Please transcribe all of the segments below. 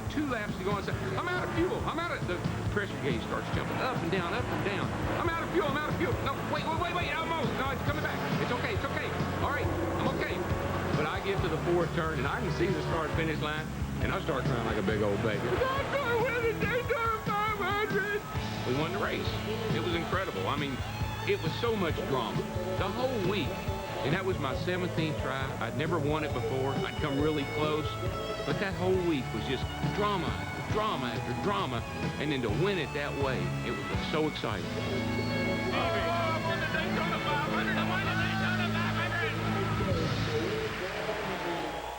got 2 laps to go. And say, I'm out of fuel. I'm out of... The pressure gauge starts jumping up and down, up and down. I'm out of fuel. I'm out of fuel. No, wait. Almost. No, it's coming back. It's okay. It's okay. All right. I'm okay. But I get to the 4th turn, and I can see the start-finish line, and I start crying like a big old baby. I'm going to win the Daytona 500. We won the race. It was incredible. I mean, it was so much drama. The whole week. And that was my 17th try. I'd never won it before. I'd come really close. But that whole week was just drama after drama after drama. And then to win it that way, it was just so exciting.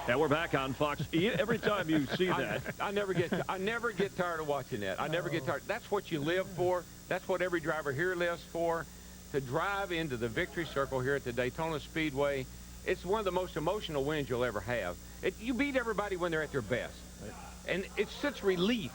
Now we're back on Fox. Every time you see that, I never get tired of watching that. I never get tired. That's what you live for. That's what every driver here lives for. To drive into the victory circle here at the Daytona Speedway, it's one of the most emotional wins you'll ever have. You beat everybody when they're at their best. And it's such relief.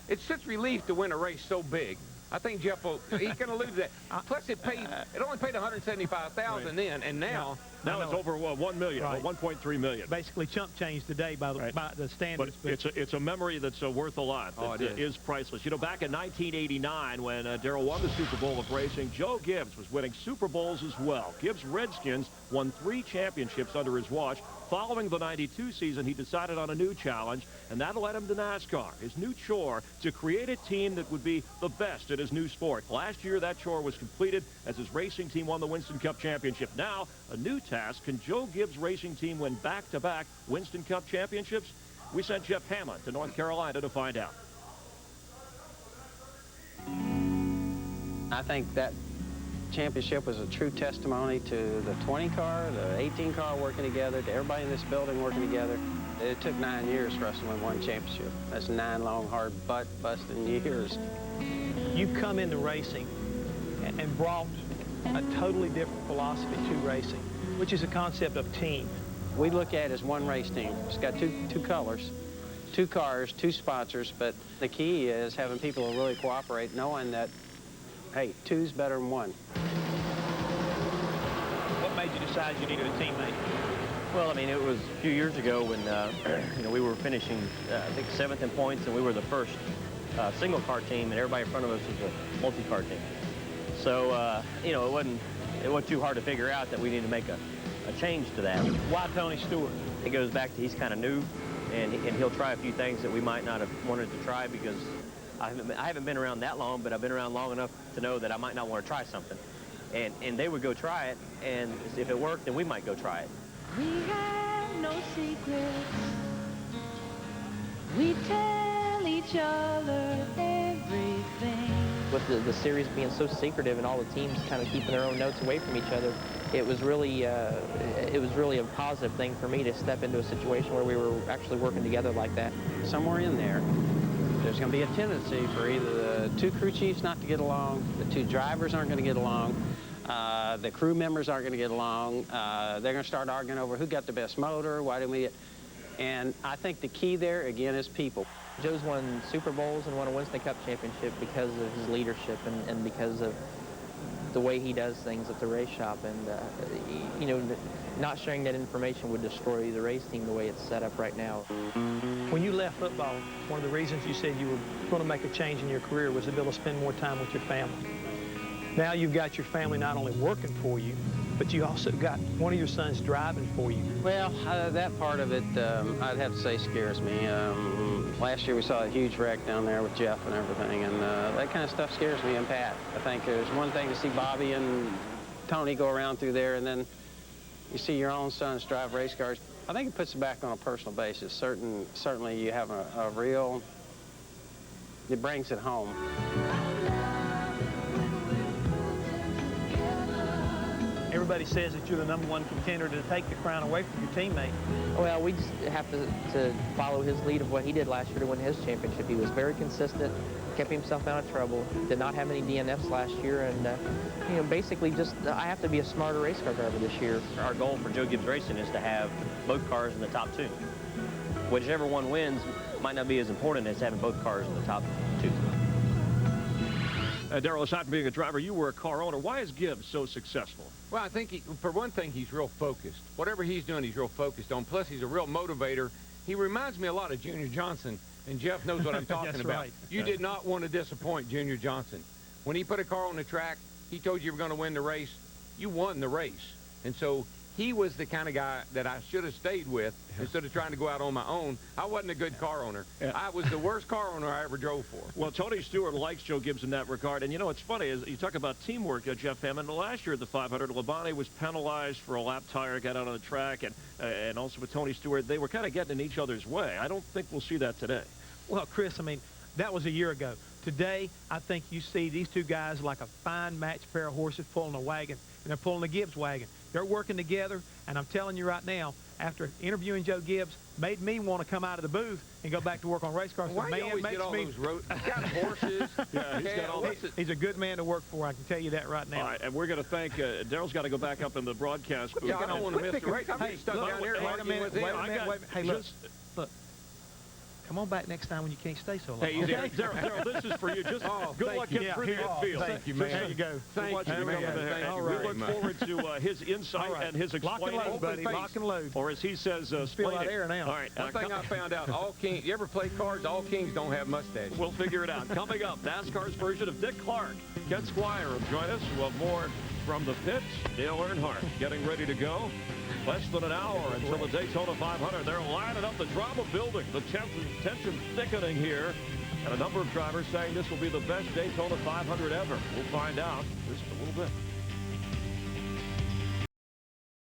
It's such relief to win a race so big. I think Jeff he can allude to that. Plus, it only paid $175,000 then, and now it's over 1 million, right. 1.3 million. Basically, chump change today by the standards. But it's a memory that's worth a lot. Oh, it is priceless. You know, back in 1989, when Darrell won the Super Bowl of racing, Joe Gibbs was winning Super Bowls as well. Gibbs Redskins won 3 championships under his watch. Following the '92 season, he decided on a new challenge, and that led him to NASCAR. His new chore, to create a team that would be the best at his new sport. Last year, that chore was completed as his racing team won the Winston Cup championship. Now, a new task. Can Joe Gibbs' racing team win back-to-back Winston Cup championships? We sent Jeff Hammond to North Carolina to find out. I think that championship was a true testimony to the 20 car, the 18 car working together, to everybody in this building working together. It took 9 years for us to win 1 championship. That's 9 long, hard, butt-busting years. You've come into racing and brought a totally different philosophy to racing, which is a concept of team. We look at it as one race team. It's got two colors, 2 cars, 2 sponsors, but the key is having people who really cooperate, knowing that, hey, 2's better than 1. What made you decide you needed a teammate? Well, I mean, it was a few years ago when, you know, we were finishing, I think, 7th in points, and we were the first single-car team, and everybody in front of us was a multi-car team. So, you know, it wasn't too hard to figure out that we need to make a change to that. Why Tony Stewart? It goes back to he's kind of new, and he'll try a few things that we might not have wanted to try because I haven't been around that long, but I've been around long enough to know that I might not want to try something. And they would go try it, and if it worked, then we might go try it. We have no secrets. We tell each other everything. With the series being so secretive and all the teams kind of keeping their own notes away from each other, it was really a positive thing for me to step into a situation where we were actually working together like that. Somewhere in there, there's going to be a tendency for either the 2 crew chiefs not to get along, the 2 drivers aren't going to get along, the crew members aren't going to get along, they're going to start arguing over who got the best motor, why didn't we get... And I think the key there, again, is people. Joe's won Super Bowls and won a Winston Cup championship because of his leadership and because of the way he does things at the race shop. And, you know, not sharing that information would destroy the race team the way it's set up right now. When you left football, one of the reasons you said you were going to make a change in your career was to be able to spend more time with your family. Now you've got your family not only working for you, but you also got one of your sons driving for you. Well, that part of it, I'd have to say, scares me. Last year we saw a huge wreck down there with Jeff and everything, and that kind of stuff scares me and Pat. I think there's one thing to see Bobby and Tony go around through there, and then you see your own sons drive race cars. I think it puts it back on a personal basis. Certainly you have a real, it brings it home. Everybody says that you're the #1 contender to take the crown away from your teammate. Well, we just have to follow his lead of what he did last year to win his championship. He was very consistent, kept himself out of trouble, did not have any DNFs last year, and you know, basically just I have to be a smarter race car driver this year. Our goal for Joe Gibbs Racing is to have both cars in the top 2. Whichever one wins might not be as important as having both cars in the top 2. Darrell, aside from being a driver, you were a car owner. Why is Gibbs so successful? Well, I think, for one thing, he's real focused. Whatever he's doing, he's real focused on. Plus, he's a real motivator. He reminds me a lot of Junior Johnson And Jeff knows what I'm talking That's about. right. You did not want to disappoint Junior Johnson. When he put a car on the track, he told you were going to win the race. You won the race. And so he was the kind of guy that I should have stayed with instead of trying to go out on my own. I wasn't a good car owner. I was the worst car owner I ever drove for. Well, Tony Stewart likes Joe Gibbs in that regard. And, you know, it's funny, as you talk about teamwork, Jeff Hammond, last year at the 500, Labonte was penalized for a lap tire, got out on the track, and also with Tony Stewart, they were kind of getting in each other's way. I don't think we'll see that today. Well, Chris, I mean, that was a year ago. Today, I think you see these two guys like a fine matched pair of horses pulling a wagon, and they're pulling a Gibbs wagon. They're working together, and I'm telling you right now, after interviewing Joe Gibbs, made me want to come out of the booth and go back to work on race cars. Why do you always get all those roads? He's got horses. Yeah, he's got all that. He's a good man to work for, I can tell you that right now. All right, and we're going to thank, Daryl's got to go back up in the broadcast booth. Yeah, I don't want to miss the race. I'm getting stuck down here arguing with him. Hey, look, come on back next time when you can't stay so long. Hey, Daryl, this is for you. Just good luck getting through the infield. Thank you, man. There you go. Thank you, man. We look forward to his insight and his explaining. Lock and load, buddy. Lock and load. Or as he says, feel explaining. like air now. All right. One thing I found out, all kings, you ever play cards? All kings don't have mustaches. We'll figure it out. Coming up, NASCAR's version of Dick Clark. Ken Squire will join us. We'll have more from the pits. Dale Earnhardt getting ready to go. Less than an hour until the Daytona 500. They're lining up, the drama building, the tension thickening here. And a number of drivers saying this will be the best Daytona 500 ever. We'll find out just a little bit.